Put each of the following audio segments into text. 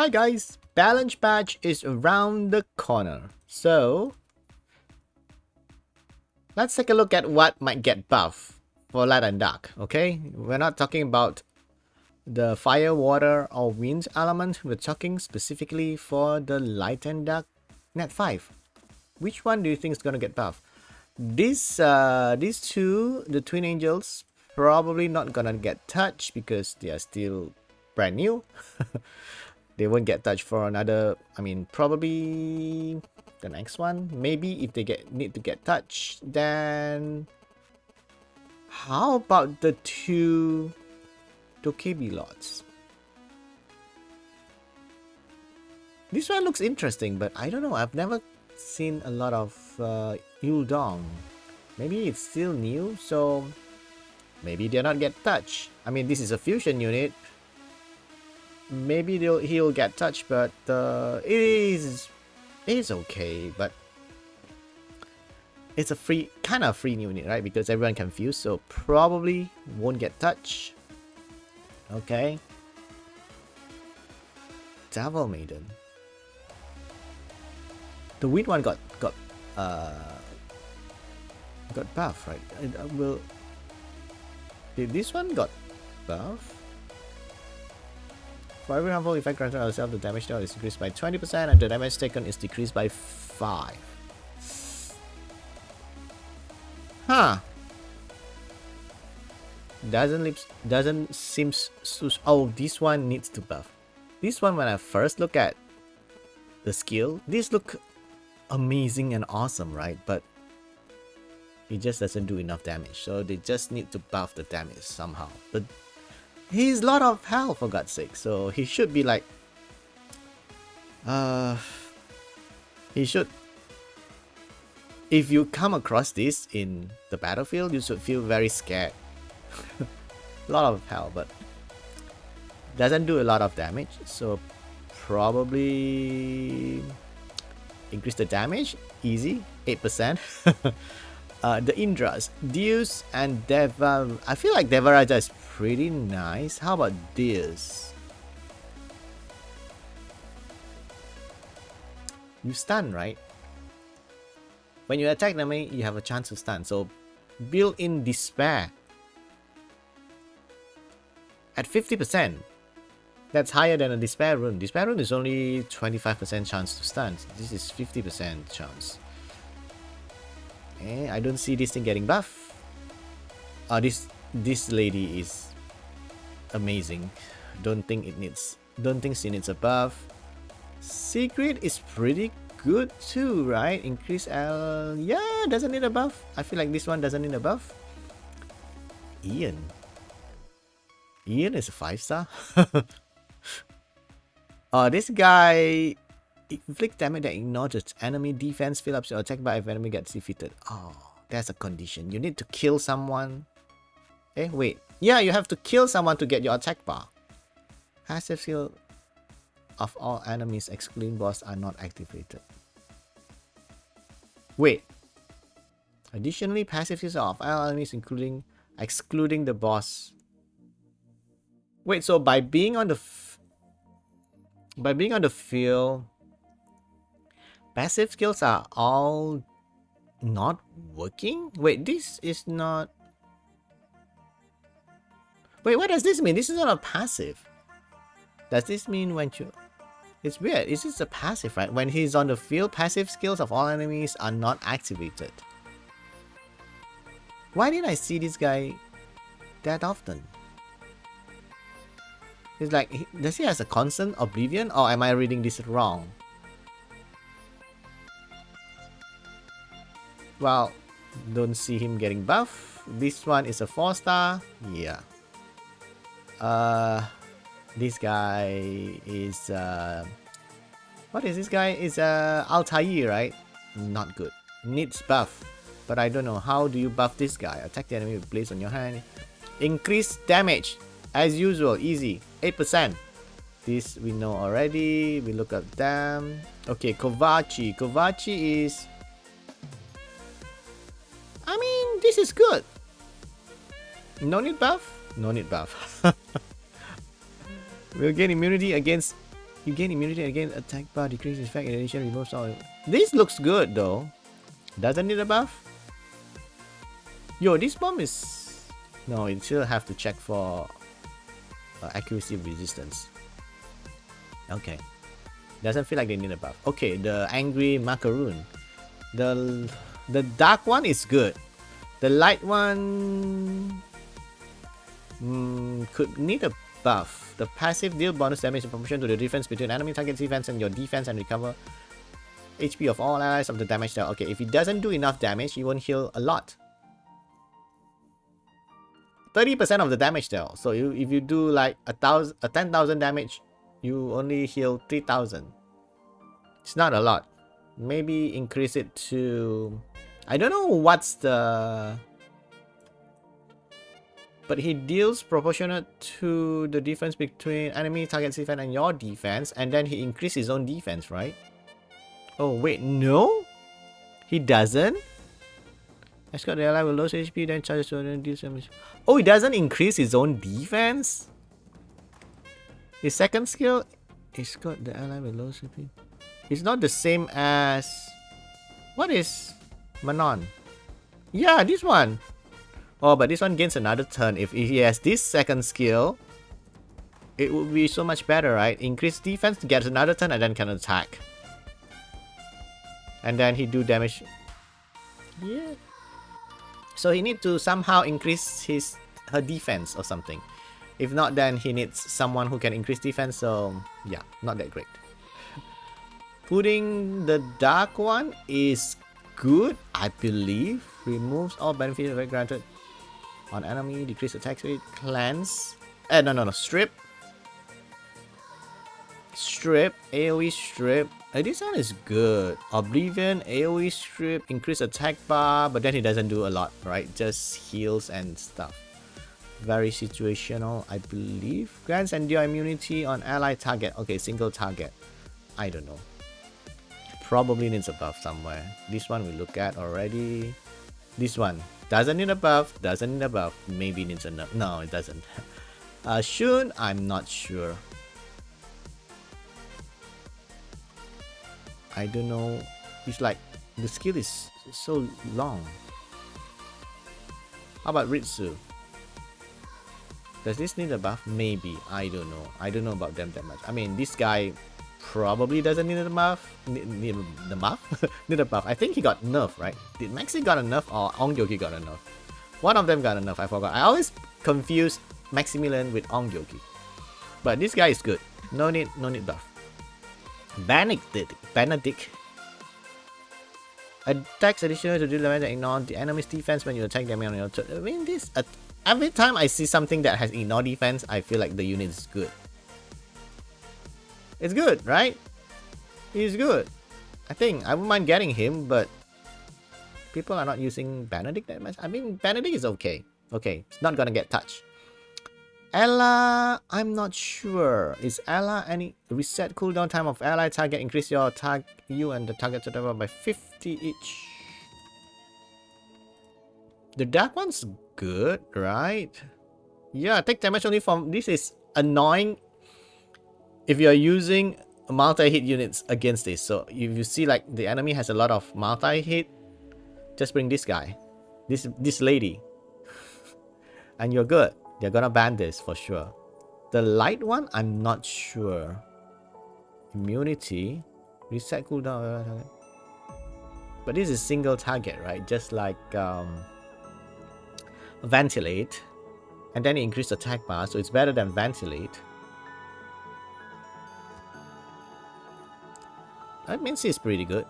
Hi guys, Balance Patch is around the corner. So, let's take a look at what might get buff for Light and Dark, okay? We're not talking about the fire, water, or wind element. We're talking specifically for the Light and Dark Net 5. Which one do you think is gonna get buff? These two, the Twin Angels, probably not gonna get touched because they are still brand new. They won't get touched for another, probably the next one. Maybe if they need to get touched, then how about the two Dokebi lots? This one looks interesting, but I don't know. I've never seen a lot of Yuldong. Maybe it's still new, so maybe they'll not get touched. This is a fusion unit. Maybe he'll get touched, but it is okay. But it's a free unit, right? Because everyone can fuse, so probably won't get touched. Okay. Devil Maiden. The wind one got buff, right? Did this one got buff? For every harmful effect granted ourselves, the damage dealt is increased by 20% and the damage taken is decreased by 5. Huh. Doesn't seem so. Oh, this one needs to buff. This one, when I first look at the skill, these look amazing and awesome, right? But it just doesn't do enough damage, so they just need to buff the damage somehow. But he's a lot of health, for God's sake, so he should be like he should, if you come across this in the battlefield, you should feel very scared. A lot of health, but doesn't do a lot of damage, so probably increase the damage. Easy, 8%. The Indras, Deus and Deva. I feel like Devaraja is pretty nice. How about this? You stun, right? When you attack enemy, you have a chance to stun. So build in Despair at 50%. That's higher than a Despair rune. Despair rune is only 25% chance to stun. This is 50% chance. I don't see this thing getting buff. This lady is amazing. Don't think she needs a buff. Secret is pretty good too, right? Increase L. Yeah, doesn't need a buff. I feel like this one doesn't need a buff. Ian is a 5-star. This guy inflict damage that ignores its enemy defense, fill up your attack bar if enemy gets defeated. Oh, that's a condition. You need to kill someone. Wait. Yeah, you have to kill someone to get your attack bar. Passive skill of all enemies excluding boss are not activated. Wait. Additionally, passive skills of all enemies excluding the boss. Wait, so by being on the field, passive skills are all not working? Wait, this is not... Wait, what does this mean? This is not a passive. Does this mean when you... It's weird. This is a passive, right? When he's on the field, passive skills of all enemies are not activated. Why didn't I see this guy that often? It's like, does he have a constant oblivion, or am I reading this wrong? Well, don't see him getting buff. This one is a 4-star. Yeah. This guy is what is this guy? Is Altair, right? Not good. Needs buff. But I don't know. How do you buff this guy? Attack the enemy with blades on your hand. Increase damage. As usual, easy. 8%. This we know already. We look at them. Okay, Kovachi. Kovachi is... this is good. No need buff? No need buff. We'll gain immunity against You gain immunity against attack bar, decrease effect, in addition, removes all. This looks good though. Doesn't need a buff? Yo, this bomb is... No, you still have to check for accuracy of resistance. Okay. Doesn't feel like they need a buff. Okay, the angry macaroon. The dark one is good. The light one could need a buff. The passive deal bonus damage in proportion to the difference between enemy target's defense and your defense and recover HP of all allies of the damage dealt. Okay, if it doesn't do enough damage, you won't heal a lot. 30% of the damage dealt. So if you do like a 10,000 damage, you only heal 3,000. It's not a lot. Maybe increase it to... I don't know what's the... But he deals proportionate to the difference between enemy target's defense and your defense, and then he increases his own defense, right? Oh wait, no? He doesn't? Escort the ally with low HP, then charges to deal damage. Oh, he doesn't increase his own defense? His second skill, escort the ally with low HP. It's not the same as... What is Manon? Yeah, this one. Oh, but this one gains another turn. If he has this second skill, it would be so much better, right? Increase defense, gets another turn, and then can attack. And then he do damage. Yeah. So he need to somehow increase her defense or something. If not, then he needs someone who can increase defense. So yeah, not that great. Putting the dark one is good, I believe. Removes all benefits granted on enemy, decrease attack rate, cleanse. No. Strip. Strip, AoE strip. This one is good. Oblivion, AoE strip, increase attack bar, but then he doesn't do a lot, right? Just heals and stuff. Very situational, I believe. Grants endure immunity on ally target. Okay, single target. I don't know. Probably needs a buff somewhere. This one we look at already. This one doesn't need a buff. Doesn't need a buff. Maybe needs a nerf. No, it doesn't. Shun, I'm not sure. I don't know. It's like the skill is so long. How about Ritsu? Does this need a buff? Maybe. I don't know. I don't know about them that much. I mean, this guy probably doesn't need a buff. Need the buff? Need a buff. I think he got nerf, right? Did Maxi got a nerf or Ong Yogi got a nerf? One of them got a nerf. I forgot. I always confuse Maximilian with Ong Yogi. But this guy is good. No need buff. Benedict. Attacks additional to deal damage and ignore the enemy's defense when you attack them on your turn. I mean, this every time I see something that has ignore defense, I feel like the unit is good. It's good, right? He's good. I think I wouldn't mind getting him, but people are not using Benedict that much. I mean, Benedict is okay. Okay, it's not gonna get touched. Ella, I'm not sure. Is Ella any reset cooldown time of ally target? Increase your you and the target total by 50 each. The dark one's good, right? Yeah, take damage only from... This is annoying if you're using multi-hit units against this. So if you see like the enemy has a lot of multi-hit, just bring this guy. This lady. And you're good. They're gonna ban this for sure. The light one, I'm not sure. Immunity. Reset cooldown. But this is single target, right? Just like Ventilate. And then it increased attack bar, so it's better than Ventilate. That means he's pretty good.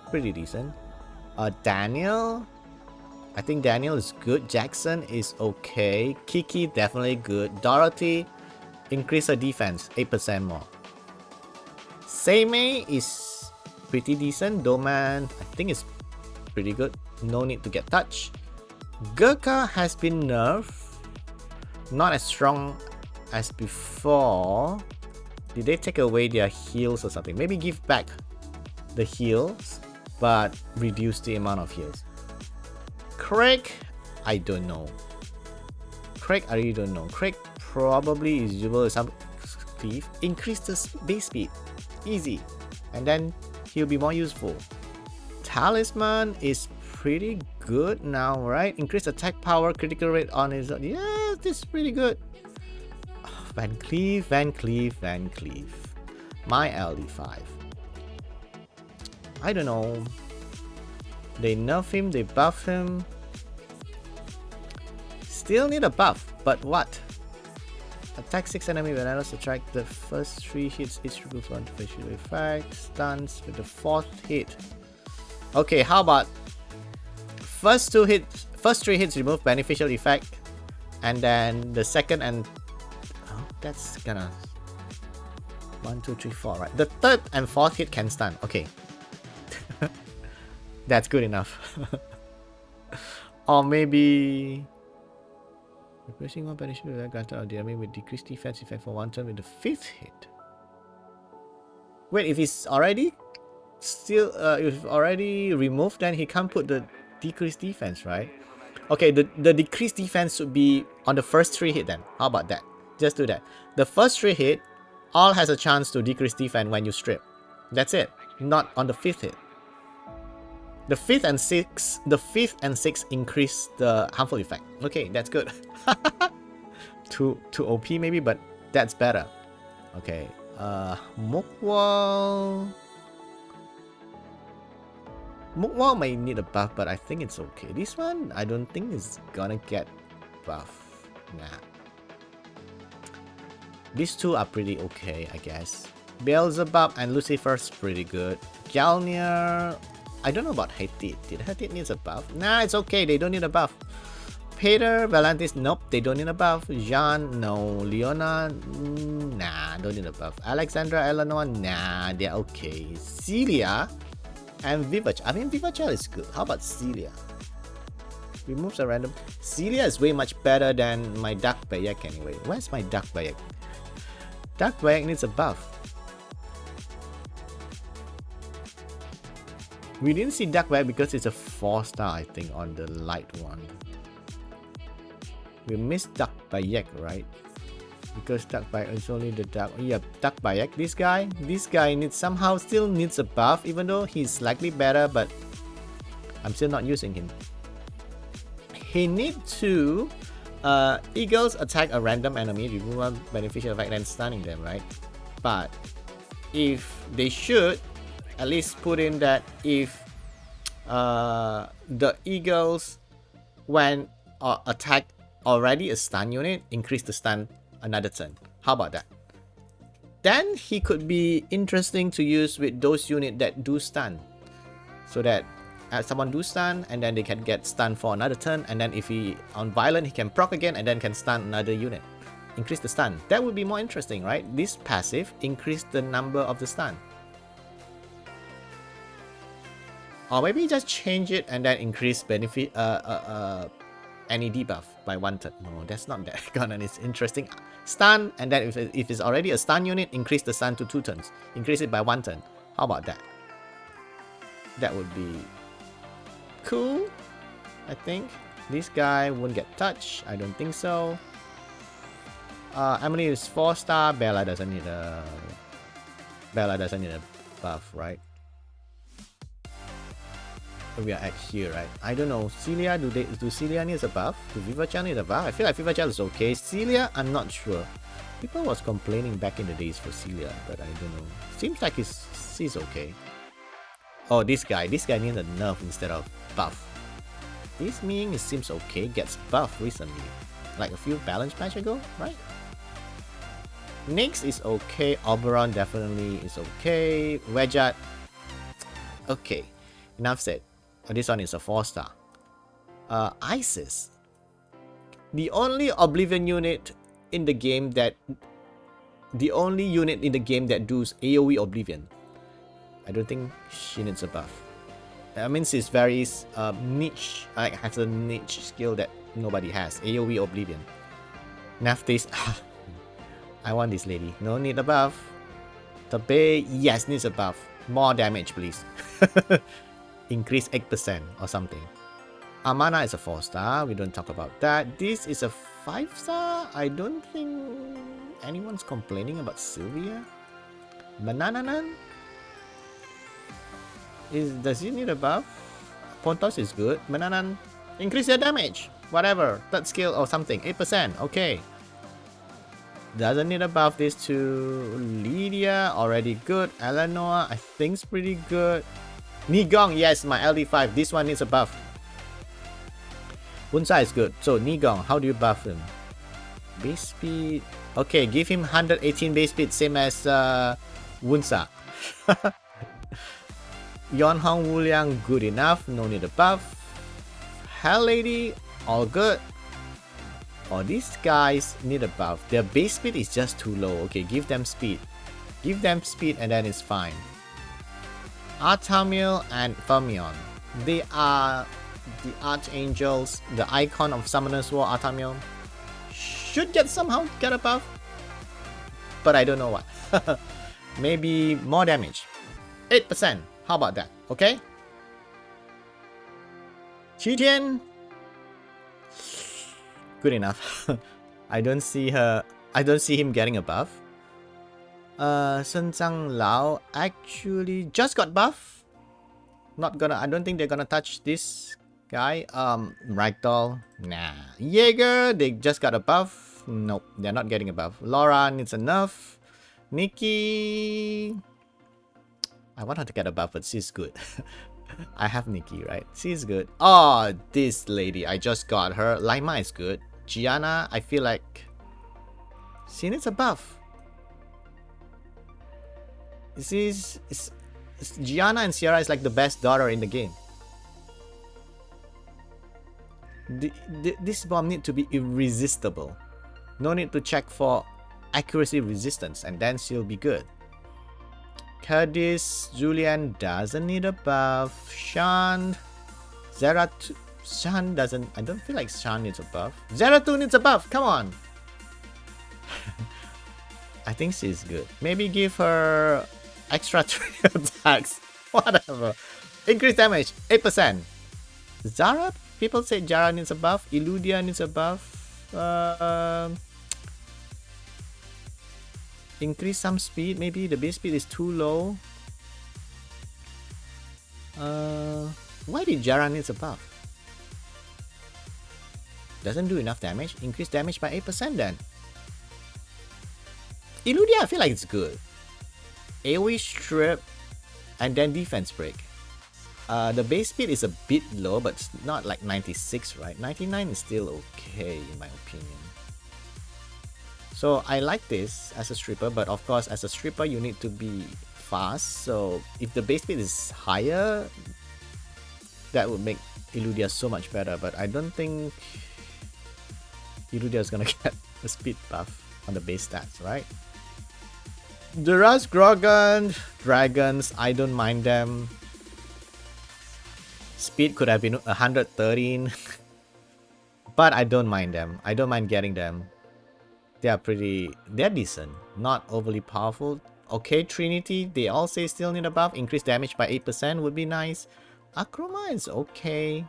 Pretty decent. Daniel. I think Daniel is good. Jackson is okay. Kiki definitely good. Dorothy, increase her defense 8% more. Seimei is pretty decent. Doman, I think is pretty good. No need to get touched. Gurkha has been nerfed. Not as strong as before. Did they take away their heals or something? Maybe give back the heals, but reduce the amount of heals. Craig, I don't know. Craig, I really don't know. Craig probably is usable Cleave, increase the base speed. Easy. And then he'll be more useful. Talisman is pretty good now, right? Increase attack power, critical rate on his... Yes, this is pretty good. Van Cleave, Van Cleave, Van Cleave. My LD5. I don't know. They nerf him, they buff him. Still need a buff, but what? Attack 6 enemy when I subtract the first 3 hits, each remove 1 facial effect, stuns with the 4th hit. Okay, how about first 3 hits remove beneficial effect, and then the second and that's gonna 1, 2, 3, 4, right? The 3rd and 4th hit can stun. Okay. That's good enough. Or maybe replacing one beneficial effect granted on the enemy with decreased defense effect for 1 turn with the 5th hit. Wait, if he's already if already removed, then he can't put the decreased defense, right? Okay, the decreased defense should be on the first 3 hit then. How about that? Just do that. The first 3 hit, all has a chance to decrease defense when you strip. That's it. Not on the 5th hit. The 5th and 6th increase the harmful effect. Okay, that's good. Too OP maybe, but that's better. Okay. Mookwall. Mookwall may need a buff, but I think it's okay. This one, I don't think is gonna get buff. Nah. These two are pretty okay, I guess. Beelzebub and Lucifer's pretty good. Galnir, I don't know about Hatit. Did Hatit needs a buff? Nah, it's okay. They don't need a buff. Peter, Valantis, nope, they don't need a buff. Jean, no. Leona, nah, don't need a buff. Alexandra, Eleanor, nah, they're okay. Celia and Vivach. I mean, Vivachel is good. How about Celia? Removes a random. Celia is way much better than my Dark Bayek anyway. Where's my Dark Bayek? Dark Bayek needs a buff. We didn't see Dark Bayek because it's a 4-star, I think, on the light one. We missed Dark Bayek, right? Because Dark Bayek is only the dark. Yeah, Dark Bayek. This guy needs somehow still needs a buff, even though he's slightly better, but I'm still not using him. He needs to Eagles attack a random enemy, remove one beneficial effect, and stunning them, right? But if they should at least put in that if the Eagles when attack already a stun unit, increase the stun another turn. How about that? Then he could be interesting to use with those units that do stun, so that someone do stun and then they can get stun for another turn, and then if he on violent he can proc again and then can stun another unit. Increase the stun. That would be more interesting, right? This passive increase the number of the stun. Or maybe just change it and then increase benefit any debuff by 1 turn. No, that's not that good, and it's interesting. Stun, and then if it's already a stun unit, increase the stun to 2 turns. Increase it by 1 turn. How about that? That would be cool, I think. This guy won't get touched. I don't think so. Emily is 4-star. Bella doesn't need a buff, right? We are at here, right? I don't know. Celia, do Celia needs a buff? Do Vivachel need a buff? I feel like Vivachel is okay. Celia, I'm not sure. People was complaining back in the days for Celia, but I don't know. Seems like she's okay. Oh, this guy needs a nerf instead of buff. This Ming, it seems okay. Gets buff recently, like a few balance match ago, right? Nyx is okay. Oberon definitely is okay. Wedgeat, okay. Enough said. This one is a 4-star. Isis. The only Oblivion unit in the game that... The only unit in the game that does AoE Oblivion. I don't think she needs a buff. I mean, she's very niche. Like, has a niche skill that nobody has. AoE Oblivion. Naftis. I want this lady. No need a buff. Tabe, yes, needs a buff. More damage, please. Increase 8% or something. Amana is a 4-star. We don't talk about that. This is a 5-star. I don't think... anyone's complaining about Sylvia? Banananan? Does he need a buff? Pontos is good. Bananan, increase their damage. Whatever. Third skill or something. 8%. Okay. Doesn't need a buff. These two. Lydia, already good. Eleanor, I think's pretty good. Nigong, yes, my LD5. This one needs a buff. Wunsa is good. So Nigong, how do you buff him? Base speed. Okay, give him 118 base speed, same as Wunsa. Yon Hong Wuliang, good enough. No need a buff. Hell Lady, all good. Oh, these guys need a buff. Their base speed is just too low. Okay, give them speed. Give them speed and then it's fine. Artamil and Fermion. They are the archangels, the icon of Summoner's War. Artamil should somehow get a buff, but I don't know what. Maybe more damage. 8%. How about that? Okay. Qitian, good enough. I don't see him getting a buff. Sun Zhang Lao actually just got buff. I don't think they're gonna touch this guy. Ragdoll, nah. Jaeger, they just got a buff. Nope, they're not getting a buff. Laura needs a nerf. Nikki, I want her to get a buff, but she's good. I have Nikki, right? She's good. Oh, this lady, I just got her. Laima is good. Gianna, I feel like she needs a buff. Gianna and Sierra is like the best daughter in the game. This bomb need to be irresistible. No need to check for accuracy resistance, and then she'll be good. Curtis, Julian doesn't need a buff. Shan, Shan doesn't. I don't feel like Shan needs a buff. Zeratu needs a buff. Come on. I think she's good. Maybe give her extra 3 attacks. Whatever. Increase damage 8%. Zara, people say Zara needs a buff. Illudia needs a buff. Increase some speed. Maybe the base speed is too low. Why did Jara needs a buff? Doesn't do enough damage. Increase damage by 8% then. Illudia, I feel like it's good. AoE strip and then defense break. The base speed is a bit low, but it's not like 96, right? 99 is still okay in my opinion. So I like this as a stripper, but of course as a stripper you need to be fast. So if the base speed is higher, that would make Illudia so much better. But I don't think Illudia is gonna get a speed buff on the base stats, right? Duras, Grogan, Dragons, I don't mind them. Speed could have been 113. But I don't mind them. I don't mind getting them. They're decent. Not overly powerful. Okay, Trinity, they all say still need a buff. Increase damage by 8% would be nice. Akroma is okay.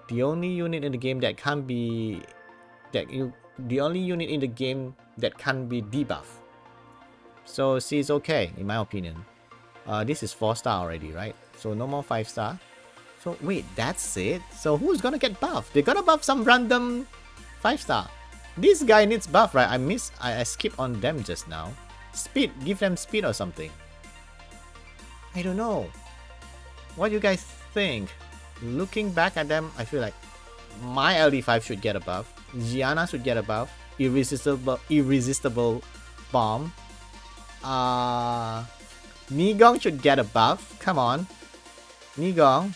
The only unit in the game that can't be... The only unit in the game that can be debuff. So she's okay, in my opinion. This is 4-star already, right? So no more 5-star. So wait, that's it? So who's gonna get buffed? They're gonna buff some random 5-star. This guy needs buff, right? I skipped on them just now. Speed, give them speed or something. I don't know. What do you guys think? Looking back at them, I feel like my LD5 should get a buff. Gianna should get a buff. Irresistible bomb. Nigong should get a buff. Come on. Nigong.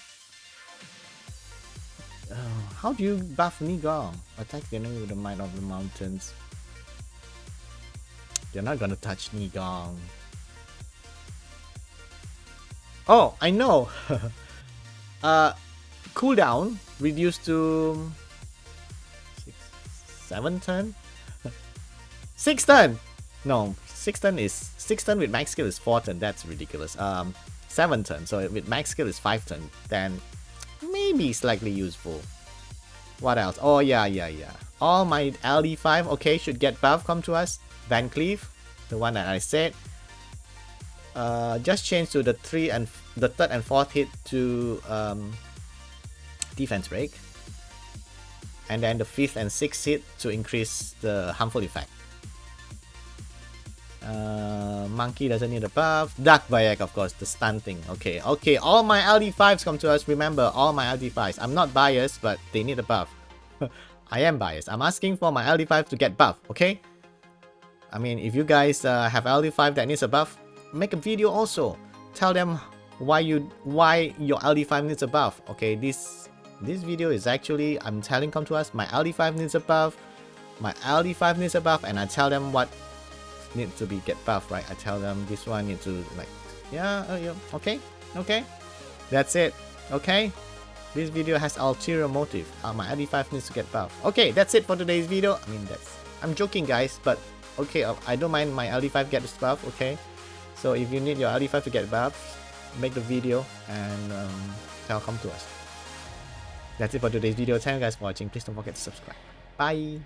How do you buff Nigong? Attack the enemy with the might of the mountains. They're not gonna touch Nigong. Oh, I know. Cooldown reduced to 7 turn. 6 turn. No, 6 turn with max skill is 4 turn. That's ridiculous. 7 turn. So with max skill is 5 turn. Then maybe slightly useful. What else? Oh yeah. All my LD5 okay should get buff. Come to us. Van Cleef, the one that I said. Just change to the third and fourth hit to defense break, and then the fifth and sixth hit to increase the harmful effect. Monkey doesn't need a buff. Dark Bayek, of course, the stun thing. Okay, all my LD5s come to us. Remember, all my LD5s. I'm not biased, but they need a buff. I am biased. I'm asking for my LD5 to get buff, okay? I mean, if you guys have LD5 that needs a buff, make a video also. Tell them why your LD5 needs a buff. Okay, this video is actually, I'm telling come to us, my LD5 needs a buff, my LD5 needs a buff, and I tell them what needs to be get buff, right? I tell them this one needs to, like, yeah, okay, that's it, okay? This video has ulterior motive. My LD5 needs to get buff. Okay, that's it for today's video. I mean, I'm joking, guys, but okay, I don't mind my LD5 gets buff, okay? So if you need your LD5 to get buff, make the video and come to us. That's it for today's video. Thank you guys for watching. Please don't forget to subscribe. Bye.